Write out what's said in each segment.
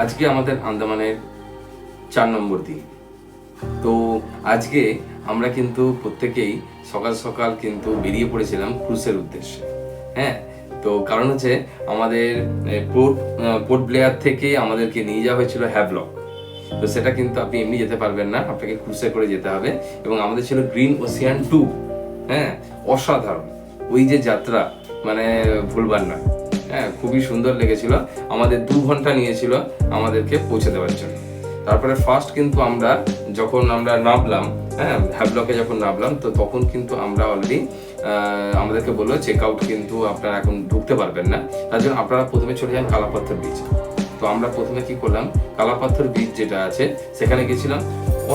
আজকে আমাদের আন্দামানের 4 নম্বর দিন। তো আজকে আমরা কিন্তু প্রত্যেকেই সকাল সকাল কিন্তু বেরিয়ে পড়েছিলাম ক্রুজের উদ্দেশ্যে। হ্যাঁ, তো কারণ হচ্ছে আমাদের পোর্ট ব্লেয়ার থেকে আমাদেরকে নিয়ে যাওয়া হয়েছিল হ্যাভলক। তো সেটা কিন্তু আপনি এমনি যেতে পারবেন না, আপনাকে ক্রুজে করে যেতে হবে। এবং আমাদের ছিল গ্রিন ওশিয়ান 2। হ্যাঁ, অসাধারণ ওই যে যাত্রা, মানে ভুলবার না। হ্যাঁ, খুবই সুন্দর লেগেছিল। আমাদের 2 ঘন্টা নিয়েছিল আমাদেরকে পৌঁছে দেওয়ার জন্য। তারপরে ফার্স্ট কিন্তু যখন আমরা নামলাম, হ্যাঁ, হ্যাভলকে যখন নামলাম, তো তখন কিন্তু আমরা অলরেডি আমাদেরকে বললো চেক আউট, কিন্তু আপনারা এখন ঢুকতে পারবেন না। তার জন্য আপনারা প্রথমে চলে যান কালাপাথর বিচ। তো আমরা প্রথমে কি করলাম, কালাপাথর বিচ যেটা আছে সেখানে গেছিলাম।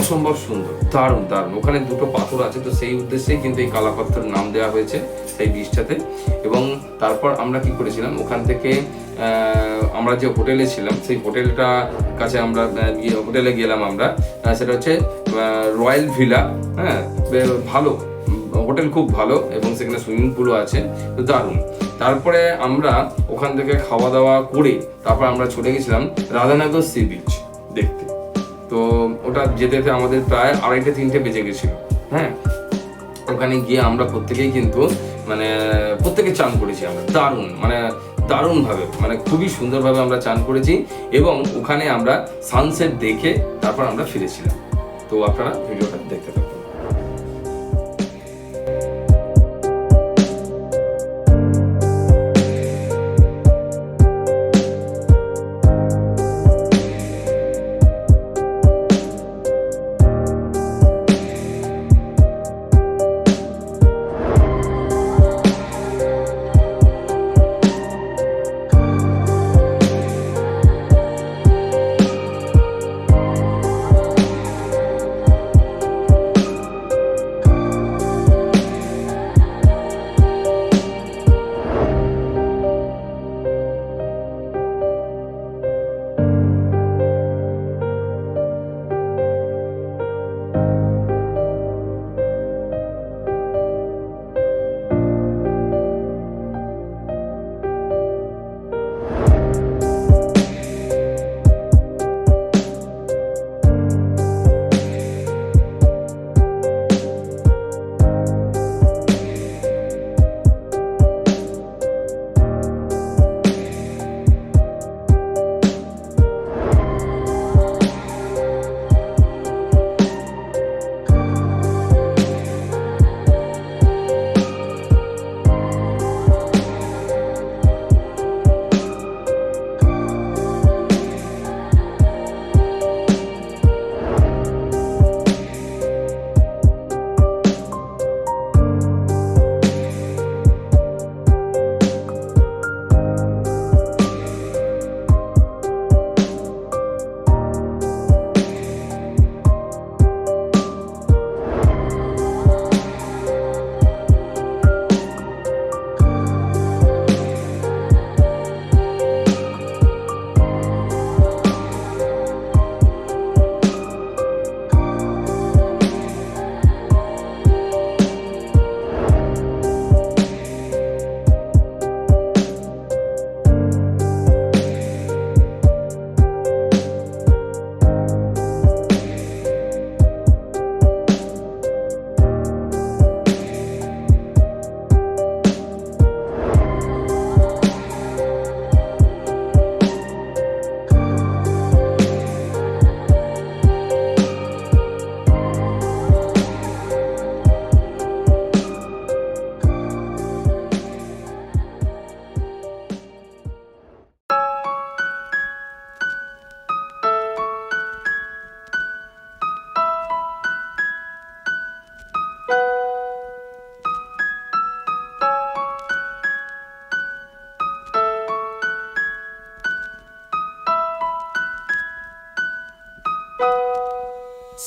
অসম্ভব সুন্দর, দারুণ দারুণ। ওখানে 2টো পাথর আছে, তো সেই উদ্দেশ্যেই কিন্তু এই কালাপাথর নাম দেওয়া হয়েছে সেই বিচটাতে। এবং তারপর আমরা কি করেছিলাম, ওখান থেকে আমরা যে হোটেলে ছিলাম সেই হোটেলটা কাছে আমরা হোটেলে গেলাম আমরা। সেটা হচ্ছে রয়্যাল ভিলা। হ্যাঁ, ভালো হোটেল, খুব ভালো, এবং সেখানে সুইমিং পুলও আছে, তো দারুণ। তারপরে আমরা ওখান থেকে খাওয়া দাওয়া করে তারপর আমরা চলে গেছিলাম রাধানগর সি বিচ দেখতে। তো ওটা যেতে আমাদের প্রায় 2:30-3টে বেজে গেছিল। হ্যাঁ, ওখানে গিয়ে আমরা প্রত্যেকেই কিন্তু প্রত্যেকে চান করেছি আমরা, দারুণভাবে, খুবই সুন্দরভাবে আমরা চান করেছি। এবং ওখানে আমরা সানসেট দেখে তারপর আমরা ফিরেছিলাম। তো আপনারা ভিডিওটা দেখতে থাকুন।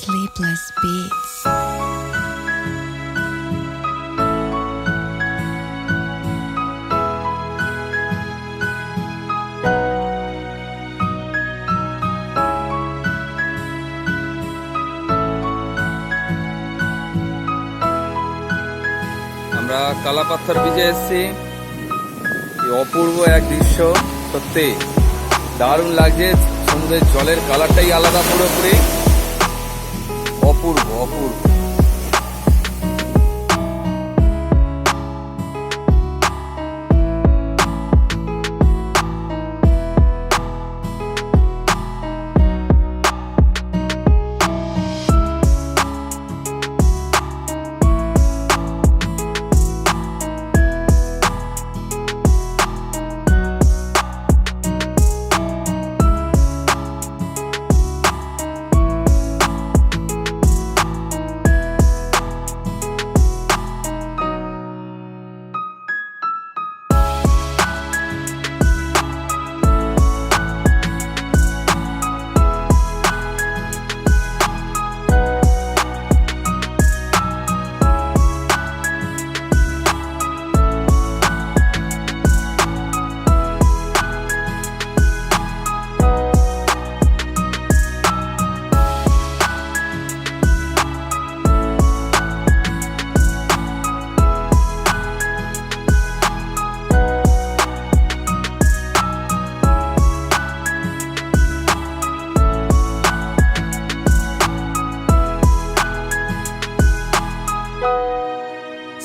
Sleepless Beats. আমরা কালাপাথর বিচে এসেছি। অপূর্ব এক দৃশ্য, সত্যি দারুণ লাগছে। সন্ধ্যের জলের কালারটাই আলাদা, পুরোপুরি অপূর্ব অপূর্ব।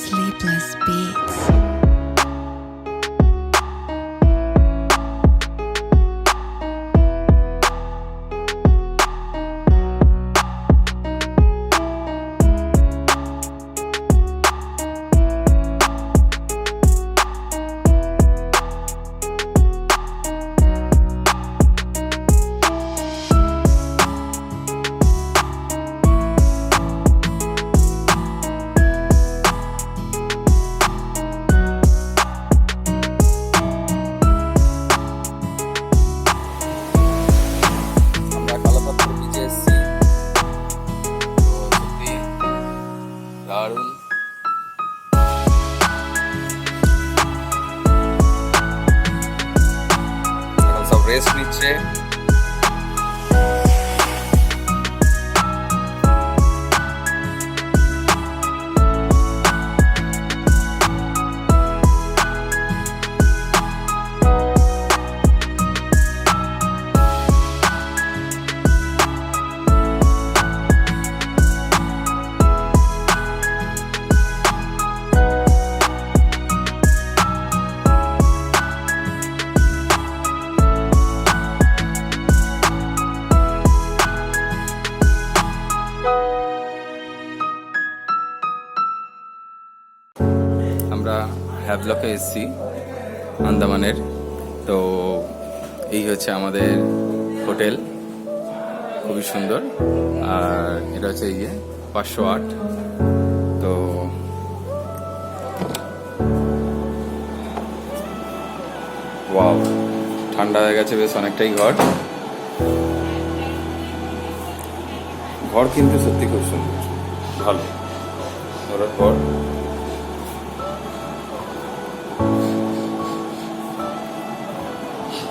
Sleepless Beats. আমরা কালাপাথর বিচে এসেছি, তো সত্যি দারুণ। এখন সব রেস্ট নিচ্ছে। আমরা হ্যাভলকে এসেছি আন্দামানের। তো এই হচ্ছে আমাদের হোটেল, খুবই সুন্দর। আর এটা হচ্ছে এই যে 508। তো ওয়াও, ঠান্ডা হয়ে গেছে বেশ অনেকটাই। ঘর কিন্তু সত্যি খুব সুন্দর, ভালো ধরার পর।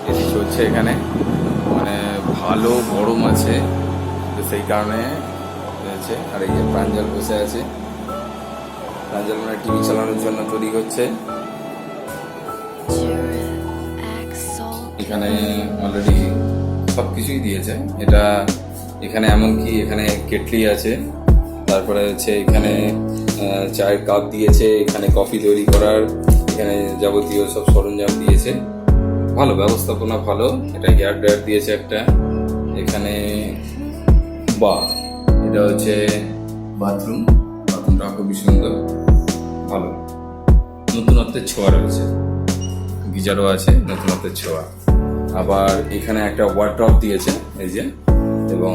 এসি চলছে এখানে, মানে ভালো গরম আছে, তো সেই কারণে হয়েছে। আর এই যে প্রাঞ্জল বসে আছে, প্রাঞ্জল মানে টিভি চালানোর জন্য তৈরি হচ্ছে। এখানে অলরেডি সব কিছুই দিয়েছে। এটা এখানে এমনকি এখানে কেটলি আছে, তারপরে হচ্ছে এখানে চায়ের কাপ দিয়েছে, এখানে কফি তৈরি করার, এখানে যাবতীয় সব সরঞ্জাম দিয়েছে। ভালো ব্যবস্থাপনা, ভালো। এটা হেয়ার ড্রায়ার দিয়েছে একটা এখানে। এটা হচ্ছে বাথরুমটা খুবই সুন্দর, ভালো। নতুনত্বের ছোঁয়া রয়েছে, গিজারও আছে, নতুনত্বের ছোঁয়া। আবার এখানে একটা ওয়ার্ড্রপ দিয়েছে এই যে, এবং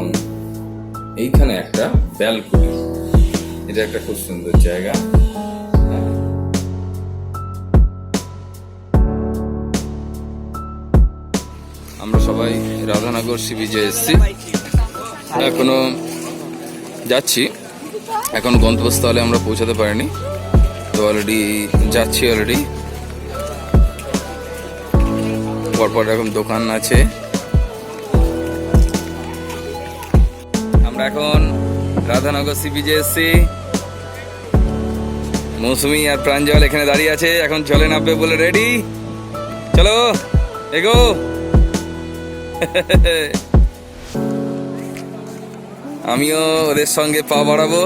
এইখানে একটা ব্যালকনি। এটা একটা খুব সুন্দর জায়গা। আমরা সবাই রাধানগর সি বিচে এসেছি, এখনো যাচ্ছি। এখন গন্তব্যস্থলে আমরা পৌঁছাতে পারিনি, তো অলরেডি যাচ্ছি। অলরেডি পরপর এরকম দোকান আছে। আমরা এখন রাধানগর সি বিচে এসেছি। মৌসুমি আর প্রাঞ্জল এখানে দাঁড়িয়ে আছে, এখন জলে নামবে বলে রেডি। চলো এগো। আমিও ওদের সঙ্গে পা বাড়াবো।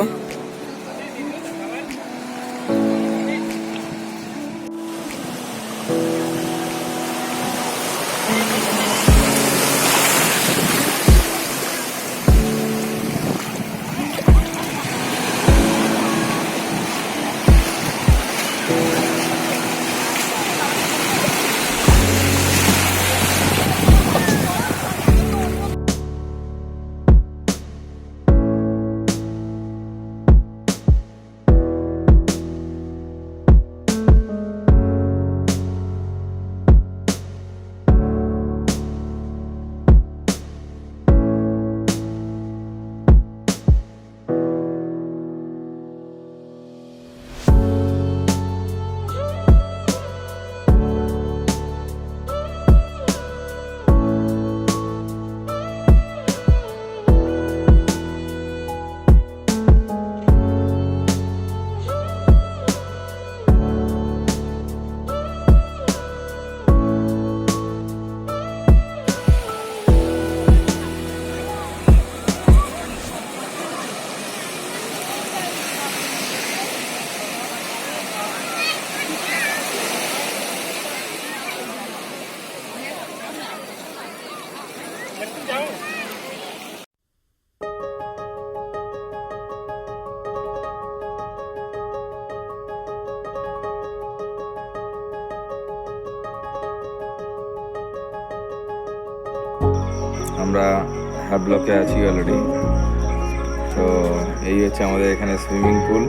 আমরা হ্যাবলকে আছি অলরেডি। তো এই হচ্ছে আমাদের এখানে সুইমিং পুল।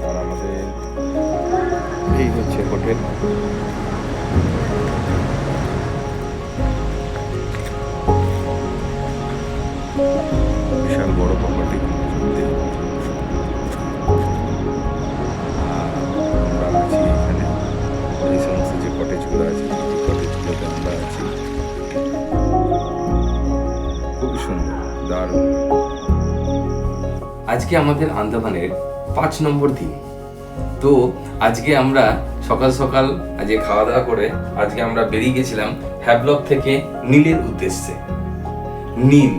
আর আমাদের এই হচ্ছে হোটেল। বিশাল বড় প্রপার্টি। আমরা আছি এখানে, এই সমস্ত যে কটেজগুলো আছে কটেজগুলোতে আমরা আছি। খুব সুন্দর, দারুণ। আজকে আমাদের আন্দামানের 5 নম্বর দিন। তো আজকে আমরা সকাল সকাল আজকে খাওয়া দাওয়া করে আজকে আমরা বেরিয়ে গেছিলাম হ্যাবলক থেকে নীলের উদ্দেশ্যে। নীল,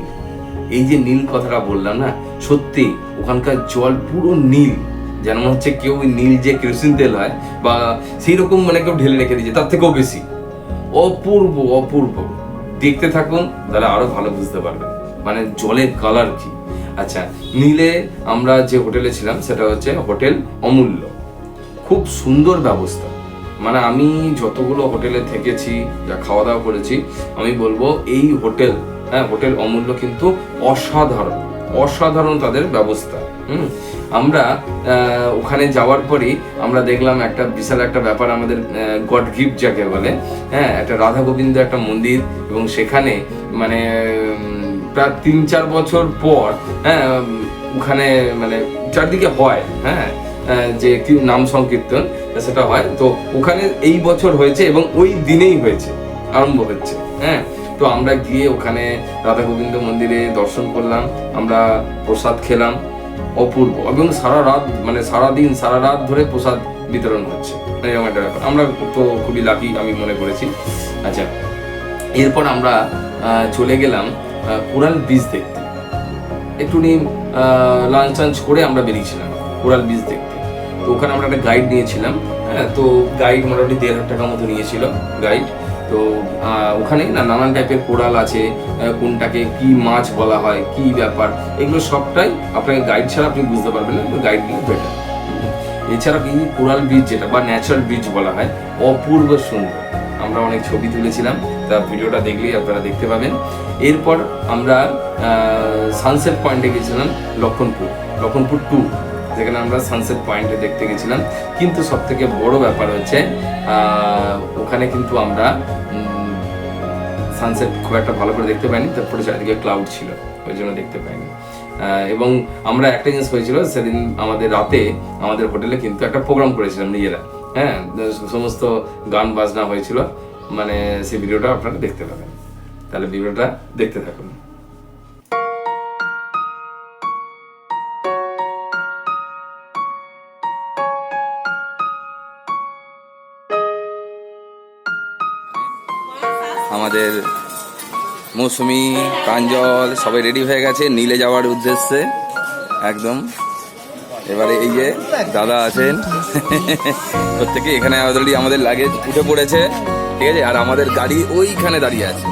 এই যে নীল কথাটা বললাম না, সত্যি ওখানকার জল পুরো নীল, যেন মনে হচ্ছে কেউ নীল যে কেরোসিন তেল হয় বা সেই রকম মানে কেউ ঢেলে রেখে দিয়েছে, তার থেকেও বেশি অপূর্ব অপূর্ব। দেখতে থাকুন, তাহলে আরো ভালো বুঝতে পারবেন মানে জলের কালার কি। আচ্ছা, নীলে আমরা যে হোটেলে ছিলাম সেটা হচ্ছে হোটেল অমূল্য। খুব সুন্দর ব্যবস্থা, মানে আমি যতগুলো হোটেলে থেকেছি, যা খাওয়া দাওয়া করেছি, আমি বলবো এই হোটেল, হ্যাঁ হোটেল অমূল্য কিন্তু অসাধারণ, অসাধারণ তাদের ব্যবস্থা। আমরা ওখানে যাওয়ার পরই আমরা দেখলাম একটা বিশাল একটা ব্যাপার, আমাদের গড গিফট যাকে বলে, হ্যাঁ একটা রাধা গোবিন্দ একটা মন্দির, এবং সেখানে মানে প্রায় 3-4 বছর পর হ্যাঁ ওখানে মানে চারদিকে হয়, হ্যাঁ যে কি নাম সংকীর্তন সেটা হয়। তো ওখানে এই বছর হয়েছে এবং ওই দিনেই হয়েছে, আরম্ভ হচ্ছে। হ্যাঁ, তো আমরা গিয়ে ওখানে রাধা গোবিন্দ মন্দিরে দর্শন করলাম, আমরা প্রসাদ খেলাম, অপূর্ব। এবং সারা রাত মানে সারাদিন সারা রাত ধরে প্রসাদ বিতরণ হচ্ছে, এরকম একটা ব্যাপার। আমরা তো খুবই লাকি আমি মনে করেছি। আচ্ছা, এরপর আমরা চলে গেলাম কোরাল বিচ দেখতে। একটুখানি লাঞ্চ টাঞ্চ করে আমরা বেরিয়েছিলাম কোরাল বিচ দেখতে। তো ওখানে আমরা একটা গাইড নিয়েছিলাম, হ্যাঁ তো গাইড মোটামুটি 1,500 টাকা মতো নিয়েছিল গাইড। তো ওখানে না নানান টাইপের কোরাল আছে, কোনটাকে কি মাছ বলা হয়, কি ব্যাপার, এগুলো সবটাই আপনাকে গাইড ছাড়া আপনি বুঝতে পারবেন না, গাইড নিয়ে বেটার। এছাড়া কি কোরাল বিচ যেটা বা ন্যাচারাল বিচ বলা হয়, অপূর্ব সুন্দর। আমরা অনেক ছবি তুলেছিলাম, তা ভিডিওটা দেখলেই আপনারা দেখতে পাবেন। এরপর আমরা সানসেট পয়েন্টে গেছিলাম, লক্ষণপুর 2, যেখানে আমরা সানসেট পয়েন্টে দেখতে গেছিলাম। কিন্তু সব থেকে বড় ব্যাপার হচ্ছে ওখানে কিন্তু আমরা সানসেট খুব একটা ভালো করে দেখতে পাইনি, তারপরে চারিদিকে ক্লাউড ছিল, ওই জন্য দেখতে পাইনি। এবং আমরা একটা জিনিস হয়েছিল সেদিন, আমাদের রাতে আমাদের হোটেলে কিন্তু একটা প্রোগ্রাম করেছিলাম নিজেরা, হ্যাঁ সমস্ত গান বাজনা হয়েছিল, মানে সেই ভিডিওটা আপনারা দেখতে পাবেন। তাহলে ভিডিওটা দেখতে থাকুন। আমাদের মৌসুমি, প্রাঞ্জল সবাই রেডি হয়ে গেছে নীলে যাওয়ার উদ্দেশ্যে একদম। এবারে এই যে দাদা আছেন প্রত্যেকে এখানে অলরেডি আমাদের লাগেজ উঠে পড়েছে, ঠিক আছে, আর আমাদের গাড়ি ওইখানে দাঁড়িয়ে আছে।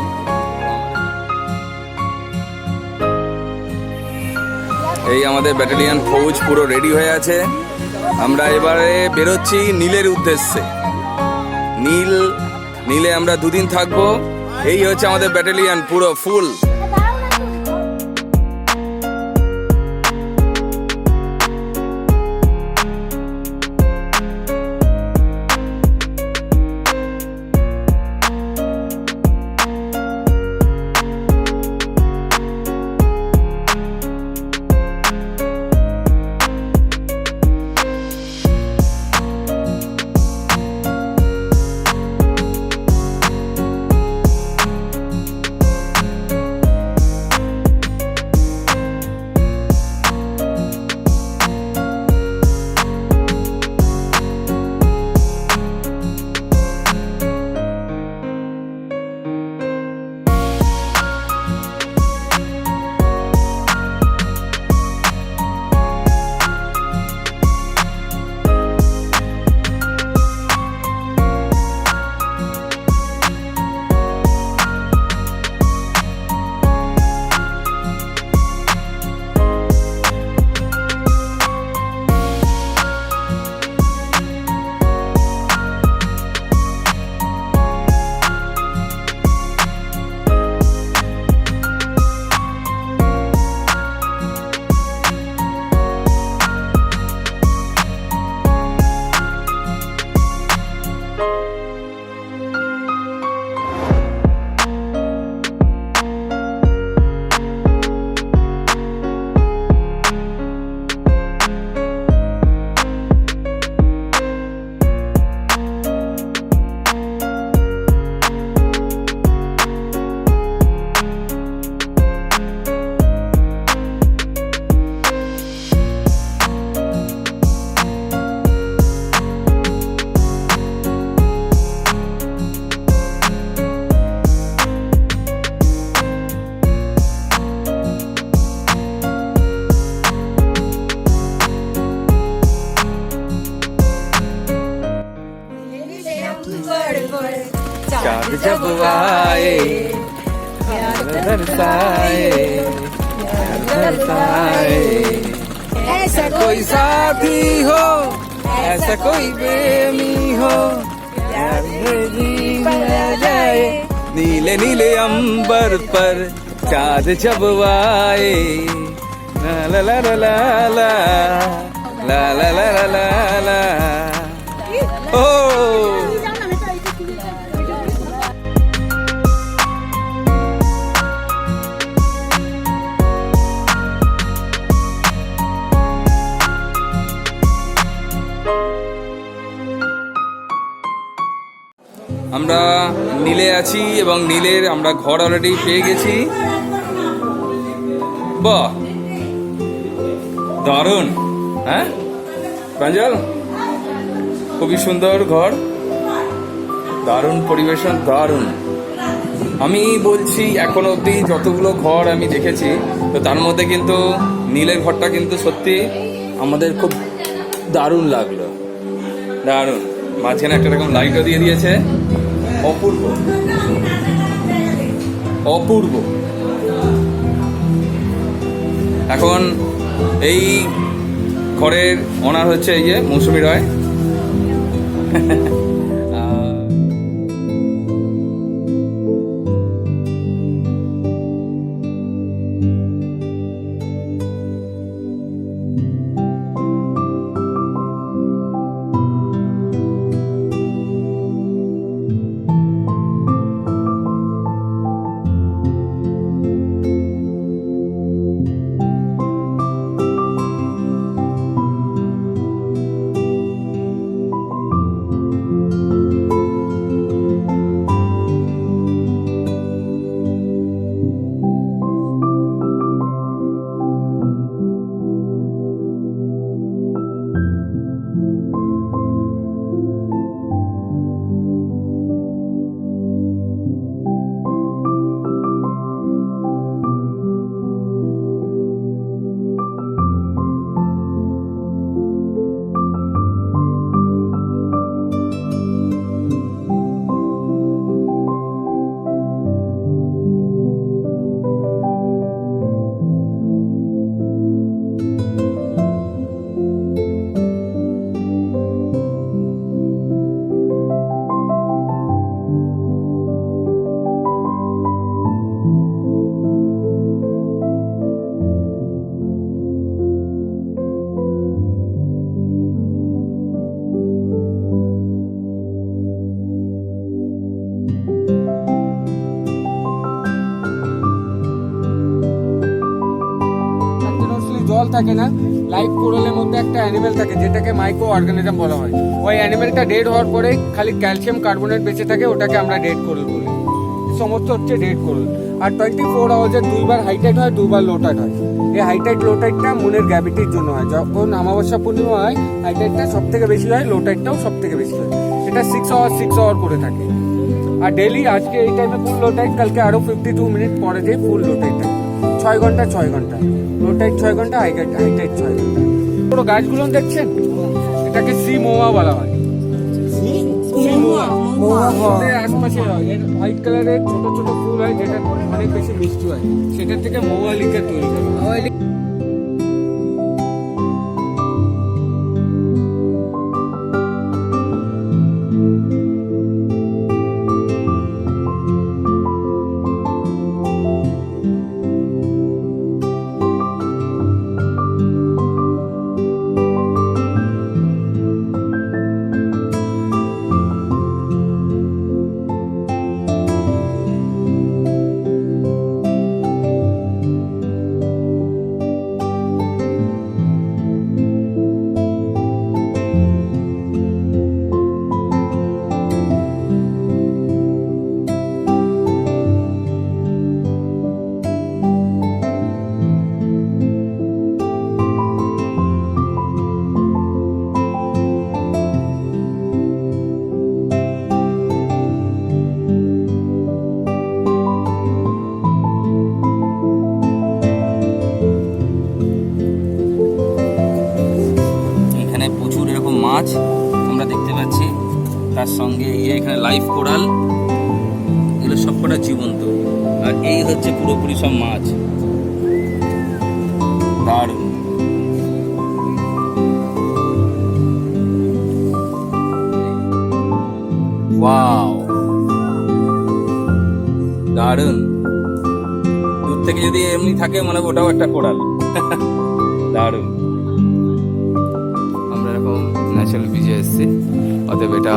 এই আমাদের ব্যাটালিয়ন ফৌজ পুরো রেডি হয়ে আছে। আমরা এবারে বেরোচ্ছি নীলের উদ্দেশ্যে। নীলে আমরা দুদিন থাকবো। এই হচ্ছে আমাদের ব্যাটালিয়ন পুরো ফুল। चाँद जब आए ऐसा कोई साथी हो, ऐसा कोई प्रेमी हो, प्यार में जीना जाए। नीले नीले अंबर पर चाँद जब आए, ला ला ला ला ला ला ला ला ला ला ला। ओ আমরা নীলে আছি এবং নীলের আমরা ঘর অলরেডি পেয়ে গেছি। বাহ, দারুণ। হ্যাঁ প্রাঞ্জল, খুবই সুন্দর ঘর, দারুণ পরিবেশন, দারুণ। আমি বলছি এখন অবধি যতগুলো ঘর আমি দেখেছি তো তার মধ্যে কিন্তু নীলের ঘরটা কিন্তু সত্যি আমাদের খুব দারুণ লাগলো, দারুণ। মাঝখানে একটা রকম লাইটও দিয়ে দিয়েছে, অপূর্ব অপূর্ব। এখন এই ঘরের ওনার হচ্ছে এই যে মৌসুমী রয়। জল থাকে না, লাইভ কোরালের মধ্যে একটা অ্যানিমেল থাকে যেটাকে মাইক্রো অর্গানিজম বলা হয়। ওই অ্যানিমেলটা ডেড হওয়ার পরে খালি ক্যালসিয়াম কার্বনেট বেঁচে থাকে, ওটাকে আমরা ডেড কোরাল বলি। সমস্ত হচ্ছে ডেড কোরাল। আর 24 আওয়ার্সে দুইবার হাইটাইট হয়, দুইবার লোটাইট হয়। এই হাইটাইট লোটাইটটা মুনের গ্র্যাভিটির জন্য হয়। যখন অমাবস্যা পূর্ণিমা হয় হাইটাইটটা সব থেকে বেশি হয়, লোটাইটটাও সব থেকে বেশি হয়। এটা 6 আওয়ার করে থাকে। আর ডেলি আজকে এই টাইমে ফুল লোটাইট, কালকে আরো 52 মিনিট পরে যে ফুল লোটাইট থাকে। 6 ঘন্টা লোটাইট 6 ঘন্টা, হাইটাইট 6 ঘন্টা। পুরো গাছগুলো দেখছেন, এটাকে সি মোয়া বলা হয়। আমাদের আশপাশে হয়, এর হোয়াইট কালারের ছোট ছোট ফুল হয় যেটা অনেক বেশি মিষ্টি হয়, সেটা থেকে মৌয়া লিকার তৈরি করে। এখানে প্রচুর এরকম মাছ আমরা দেখতে পাচ্ছি, তার সঙ্গে এখানে লাইভ কোরাল, এগুলো সবকটা জীবন্ত। আর এই হচ্ছে পুরোপুরি সব মাছ। দারুণ। ওয়াও, দারুণ। দূর থেকে যদি এমনি থাকে মনে হবে ওটাও একটা কোরাল। দারুণ। আমরা এরকম ন্যাচারাল ব্রিজে এসেছি, অতএব এটা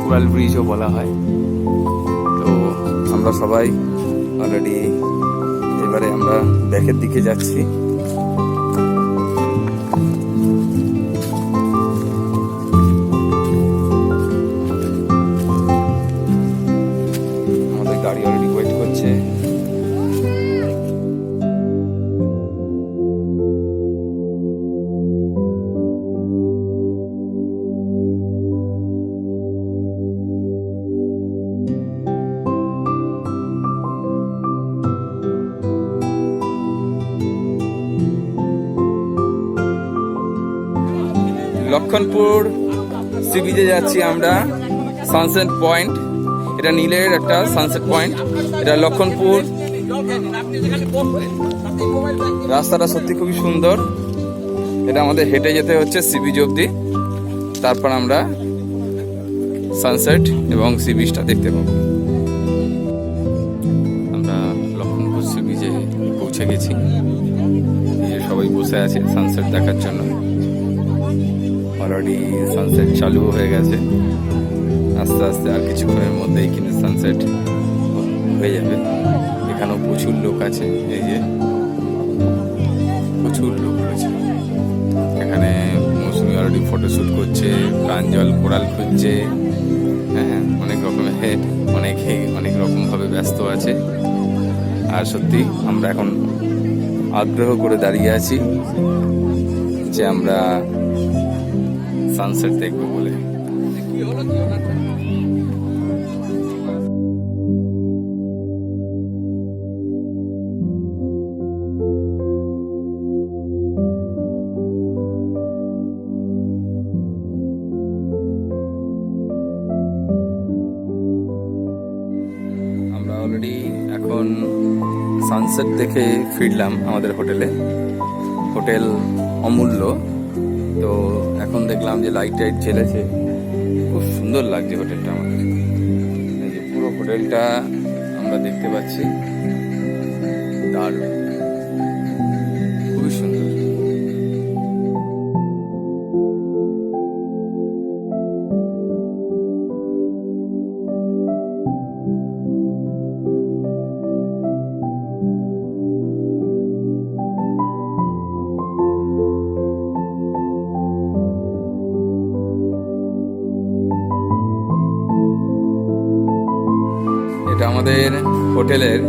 কোরাল ব্রিজও বলা হয়। তো আমরা সবাই অলরেডি এবারে আমরা ব্যাকের দিকে যাচ্ছি। আমাদের গাড়ি অলরেডি ওয়েট করছে। লক্ষণপুর সি বিচে যাচ্ছি আমরা, সানসেট পয়েন্ট। এটা নীলের একটা সানসেট পয়েন্ট, এটা লক্ষণপুর। রাস্তাটা সত্যি খুবই সুন্দর। এটা আমাদের হেঁটে যেতে হচ্ছে সি বিচ অব্দি, তারপর আমরা সানসেট এবং সি বিচটা দেখতে পাবো। আমরা লক্ষণপুর সি বিচে পৌঁছে গেছি। সবাই বসে আছে সানসেট দেখার জন্য। অলরেডি সানসেট চালু হয়ে গেছে, আস্তে আস্তে আর কিছুক্ষণের মধ্যেই কিন্তু সানসেট হয়ে যাবে। এখানেও প্রচুর লোক আছে, এই যে প্রচুর লোক রয়েছে এখানে। মৌসুমি অলরেডি ফটোশ্যুট করছে, প্রাঞ্জল কোরাল খুঁজছে। হ্যাঁ, অনেক রকমের অনেক রকমভাবে ব্যস্ত আছে। আর সত্যি আমরা এখন আগ্রহ করে দাঁড়িয়ে আছি যে আমরা সানসেট দেখবো বলে। আমরা অলরেডি এখন সানসেট দেখে ফিরলাম আমাদের হোটেলে, হোটেল অমূল্য। তো এখন দেখলাম যে লাইট টাইট জ্বেলেছে, খুব সুন্দর লাগছে হোটেলটা আমাদের। এই যে পুরো হোটেলটা আমরা দেখতে পাচ্ছি, দারুণ, খুবই সুন্দর। আমাদের হোটেলের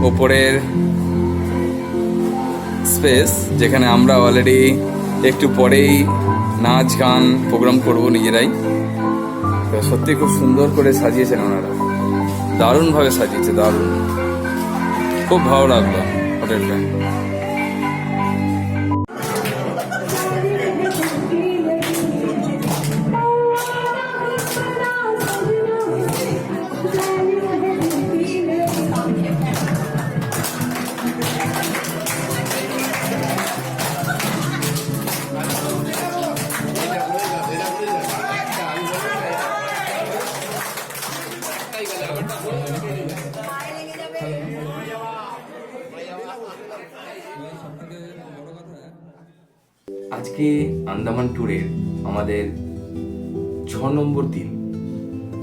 ওপরের স্পেস, যেখানে আমরা অলরেডি একটু পরেই নাচ গান প্রোগ্রাম করব নিজেরাই। তো সত্যি খুব সুন্দর করে সাজিয়েছেন ওনারা, দারুণভাবে সাজিয়েছে, দারুণ, খুব ভালো লাগলো হোটেলটা। আজকে আন্দামান ট্যুরের আমাদের 6 নম্বর দিন।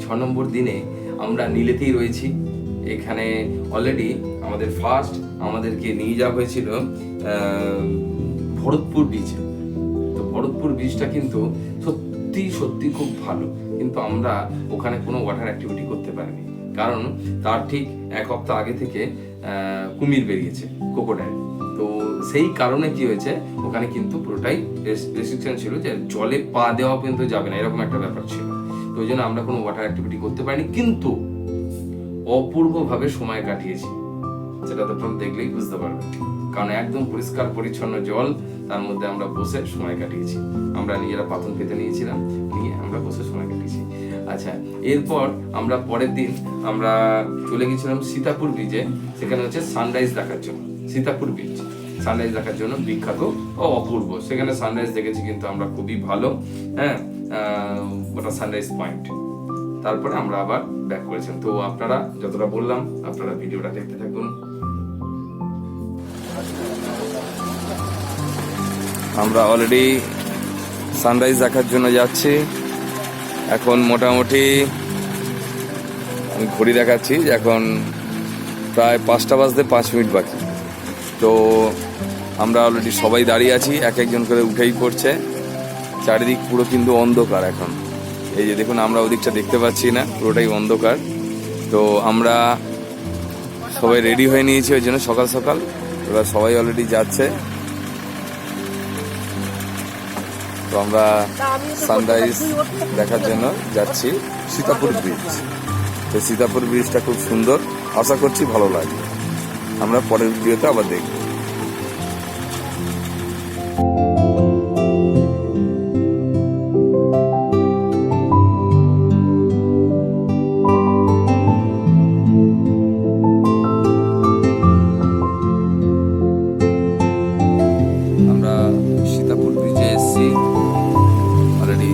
6 নম্বর দিনে আমরা নীলেতেই রয়েছি। এখানে অলরেডি আমাদের ফার্স্ট আমাদেরকে নিয়ে যাওয়া হয়েছিল ভরতপুর বিচে। তো ভরতপুর বিচটা কিন্তু সত্যি সত্যি খুব ভালো, কিন্তু আমরা ওখানে কোনো ওয়াটার অ্যাক্টিভিটি করতে পারিনি, কারণ তার ঠিক 1 সপ্তাহ আগে থেকে কুমির বেরিয়েছে, ক্রোকোডাইল। তো সেই কারণে কি হয়েছে, ওখানে কিন্তু পুরোটাই রেস্ট্রিকশন ছিল যে জলে পা দেওয়া পর্যন্ত যাবে না, এরকম একটা ব্যাপার ছিল। তো ওই জন্য আমরা কোনো ওয়াটার অ্যাক্টিভিটি করতে পারিনি, কিন্তু অপূর্বভাবে সময় কাটিয়েছি। সেটা তো আপনারা দেখলেই বুঝতে পারবেন, কারণ একদম পরিষ্কার পরিচ্ছন্ন জল, তার মধ্যে আমরা বসে সময় কাটিয়েছি। আমরা নিজেরা পাথর পেতে নিয়েছিলাম, নিয়ে আমরা বসে সময় কাটিয়েছি। আচ্ছা, এরপর আমরা পরের দিন আমরা চলে গেছিলাম সীতাপুর বিচে। সেখানে হচ্ছে সানরাইজ দেখার জন্য। সীতাপুর বিচ সানরাইজ দেখার জন্য বিখ্যাত ও অপূর্ব। সেখানে সানরাইজ দেখেছি কিন্তু আমরা খুবই ভালো, হ্যাঁ, ওটা সানরাইজ পয়েন্ট। তারপরে আমরা আবার ব্যাক করেছেন। তো আপনারা যতটা বললাম, আপনারা ভিডিওটা দেখতে থাকুন। আমরা অলরেডি সানরাইজ দেখার জন্য যাচ্ছি। এখন মোটামুটি আমি ঘড়ি দেখাচ্ছি, এখন প্রায় 5টা বাজতে 5 মিনিট বাকি। তো আমরা অলরেডি সবাই দাঁড়িয়ে আছি, এক একজন করে উঠেই পড়ছে। চারিদিক পুরো কিন্তু অন্ধকার এখন। এই যে দেখুন, আমরা ওদিকটা দেখতে পাচ্ছি না, পুরোটাই অন্ধকার। তো আমরা সবাই রেডি হয়ে নিয়েছি ওই জন্য সকাল সকাল। এবার সবাই অলরেডি যাচ্ছে। তো আমরা সানরাইজ দেখার জন্য যাচ্ছি সীতাপুর ব্রিজ। তো সীতাপুর ব্রিজটা খুব সুন্দর, আশা করছি ভালো লাগবে। আমরা পরের ভিডিওতে আবার দেখব। আমরা সীতাপুর ব্রিজে এসেছি অলরেডি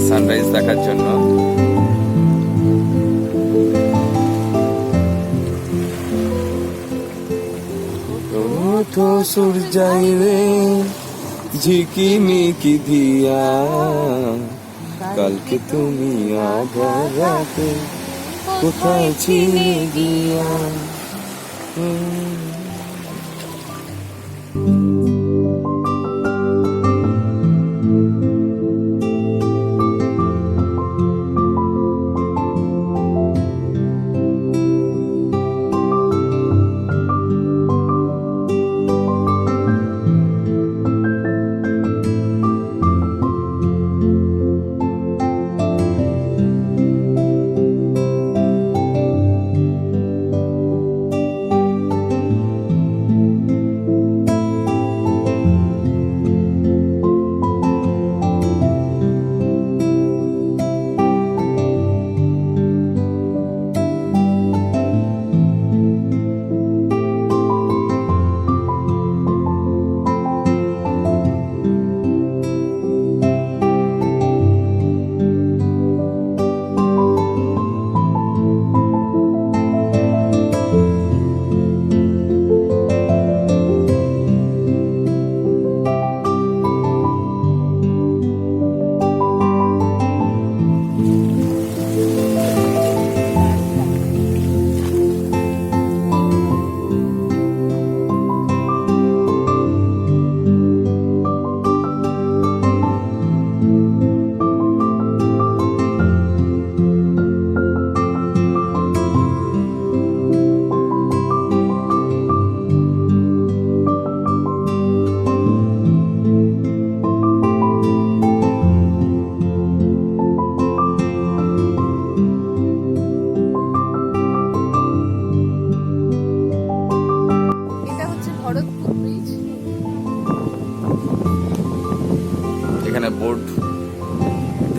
সানরাইজ দেখার জন্য। তো সূর্যাই রে ঝিকিমিকি দিয়া, কালকে তুমি আধার রাতে কোথায় ছিলে গিয়া।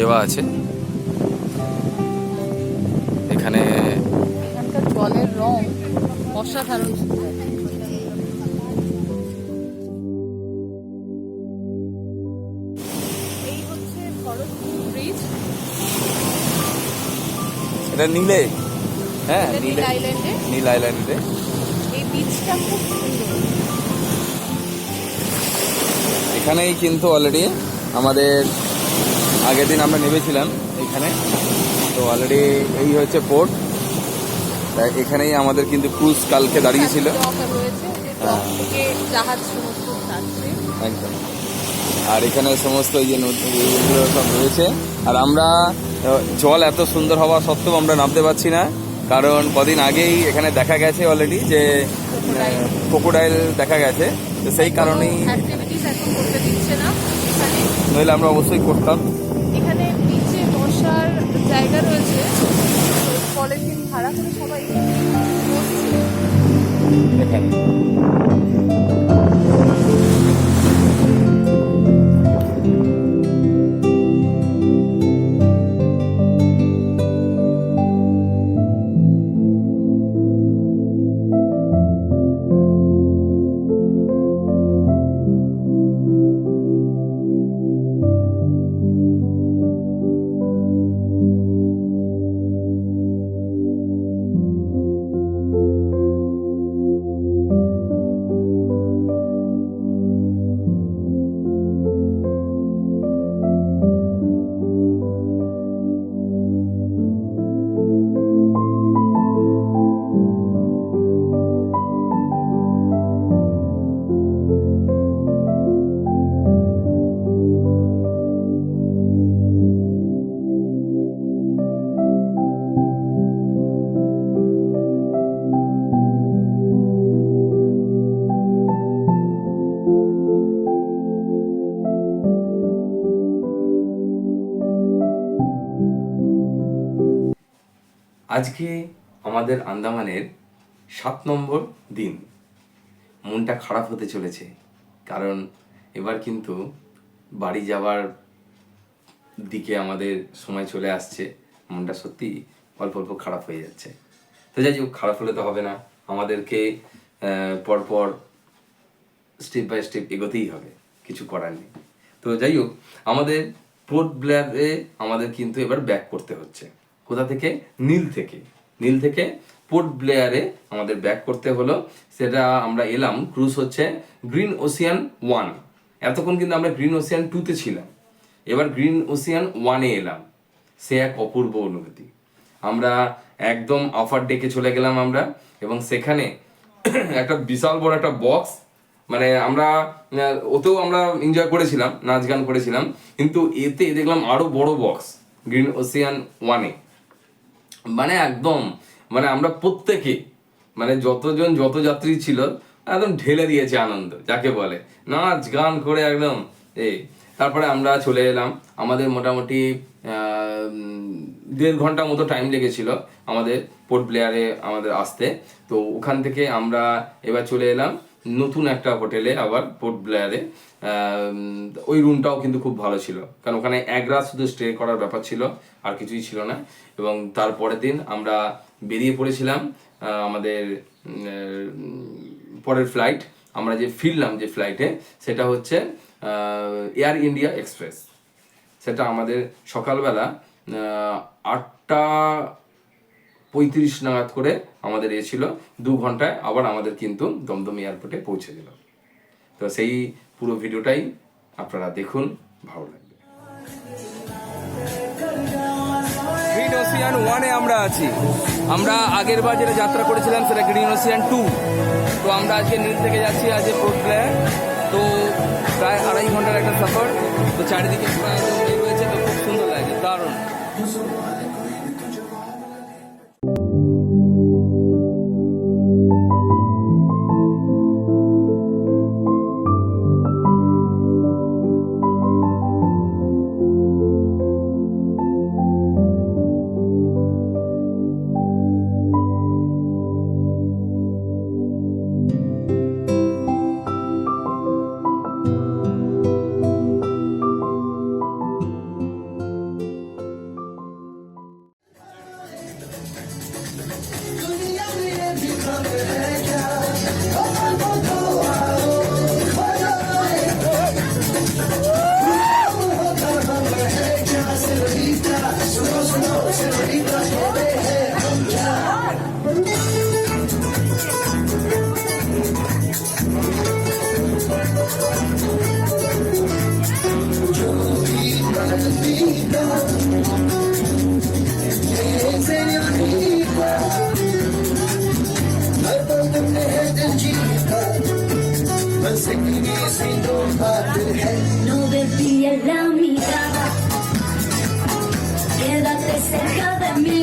দেওয়া আছে। এখানে এখানকার জলের রং অসাধারণ সুন্দর। এই হচ্ছে খড়গপুর ব্রিজ, এটা নীলে, হ্যাঁ নীল নীলে, আইল্যান্ডে। নীল আইল্যান্ডে। এই বীজটা খুব সুন্দর। এখানেই কিন্তু অলরেডি আমাদের আগের দিন আমরা নেমেছিলাম এখানে, তো অলরেডি এই হচ্ছে পোর্ট। এখানেই আমাদের কিন্তু ক্রুজ কালকে দাঁড়িয়েছিল। ডক রয়েছে, যে ডক থেকে জাহাজ সমস্ত যাচ্ছে। একদম। আর এখানে সমস্ত এই যে নদী এগুলো সব রয়েছে। আর আমরা জল এত সুন্দর হওয়া সত্ত্বেও আমরা নামতে পারছি না, কারণ কদিন আগেই এখানে দেখা গেছে অলরেডি যে ক্রোকোডাইল দেখা গেছে, তো সেই কারণেই অ্যাক্টিভিটিস এখন করতে দিচ্ছে না এখানে। নইলে আমরা অবশ্যই করতাম। এখানে নিচে বসার জায়গা রয়েছে, পলিথিন ভাড়া করে সবাই বসছে। এখানে আজকে আমাদের আন্দামানের 7 নম্বর দিন। মনটা খারাপ হতে চলেছে, কারণ এবার কিন্তু বাড়ি যাওয়ার দিকে আমাদের সময় চলে আসছে। মনটা সত্যি অল্প অল্প খারাপ হয়ে যাচ্ছে। তো যাই হোক, খারাপ হলে তো হবে না, আমাদেরকে পরপর স্টেপ বাই স্টেপ এগোতেই হবে, কিছু করার নেই। তো যাই হোক, আমাদের পোর্ট ব্লেয়ারে আমাদের কিন্তু এবার ব্যাক করতে হচ্ছে। কোথা থেকে? নীল থেকে পোর্ট ব্লেয়ারে আমাদের ব্যাক করতে হলো। সেটা আমরা এলাম, ক্রুজ হচ্ছে গ্রিন ওশিয়ান 1। এতক্ষণ কিন্তু আমরা গ্রিন ওশিয়ান 2-তে ছিলাম, এবার গ্রিন ওশিয়ান 1-এ এলাম। সে এক অপূর্ব অনুভূতি। আমরা একদম অফার ডেকে চলে গেলাম আমরা, এবং সেখানে একটা বিশাল বড় একটা বক্স, মানে আমরা ওতেও আমরা এনজয় করেছিলাম, নাচ গান করেছিলাম, কিন্তু এতে দেখলাম আরো বড় বক্স গ্রিন ওশিয়ান 1-এ। মানে একদম, মানে আমরা প্রত্যেকে, মানে যত যাত্রী ছিল একদম ঢেলে দিয়েছে আনন্দ, যাকে বলে নাচ গান করে একদম তারপরে আমরা চলে এলাম। আমাদের মোটামুটি 1.5 ঘন্টা মতো টাইম লেগেছিল আমাদের পোর্ট ব্লেয়ারে আমাদের আসতে। তো ওখান থেকে আমরা এবার চলে এলাম নতুন একটা হোটেলে, আবার পোর্ট ব্লেয়ারে। ওই রুমটাও কিন্তু খুব ভালো ছিল, কারণ ওখানে 1 রাত শুধু স্টে করার ব্যাপার ছিল, আর কিছুই ছিল না। এবং তারপরের দিন আমরা বেরিয়ে পড়েছিলাম আমাদের পরের ফ্লাইট। আমরা যে ফিরলাম যে ফ্লাইটে, সেটা হচ্ছে এয়ার ইন্ডিয়া এক্সপ্রেস। সেটা আমাদের সকালবেলা 8:35 নাগাদ করে আমাদের ছিল। 2 ঘন্টায় আবার আমাদের কিন্তু দমদম এয়ারপোর্টে পৌঁছে দিল। তো সেই পুরো ভিডিওটাই আপনারা দেখুন, ভালো লাগবে। গ্রিন ওশিয়ান 1-এ আমরা আছি। আমরা আগের বার যেটা যাত্রা করেছিলাম সেটা গ্রিন ওশিয়ান 2। তো আমরা আজকে নীল থেকে যাচ্ছি আজকে পোর্ট ব্লেয়ার। তো প্রায় 2.5 ঘন্টার একটা সফর। তো চারিদিকে রয়েছে, তো খুব সুন্দর লাগে, দারুণ। No desvíes la mirada, quédate cerca de mí.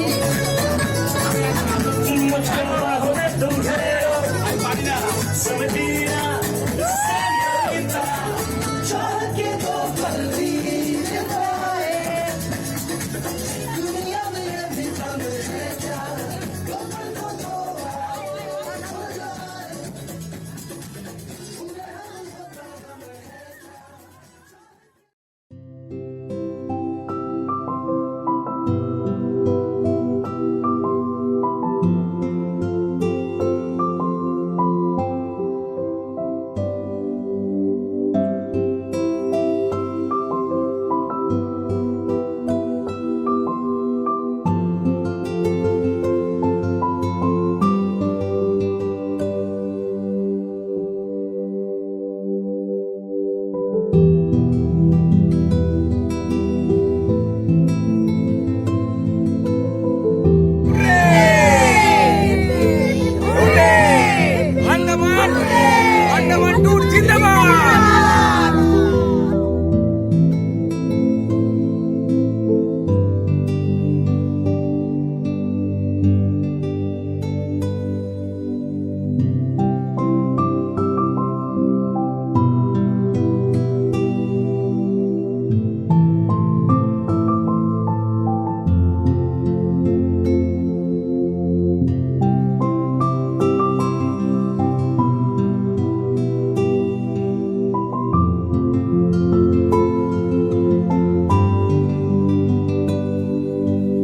Andaman tour জিন্দাবাদ।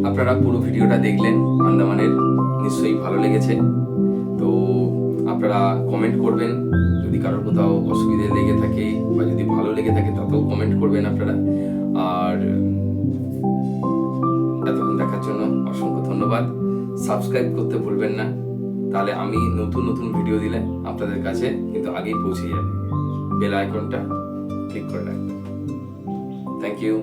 আপনারা পুরো ভিডিওটা দেখলেন, আন্দামানের নিশ্চয়ই ভালো লেগেছে। তো আপনারা কমেন্ট করবেন যদি কারোর কোথাও অসুবিধে লেগে থাকে, বা যদি ভালো লেগে থাকে তাতেও কমেন্ট করবেন আপনারা। আর এতক্ষণ দেখার জন্য অসংখ্য ধন্যবাদ। সাবস্ক্রাইব করতে ভুলবেন না, তাহলে আমি নতুন নতুন ভিডিও দিলে আপনাদের কাছে কিন্তু আগেই পৌঁছে যাবে। বেল আইকনটা ক্লিক করে রাখবেন। Thank you.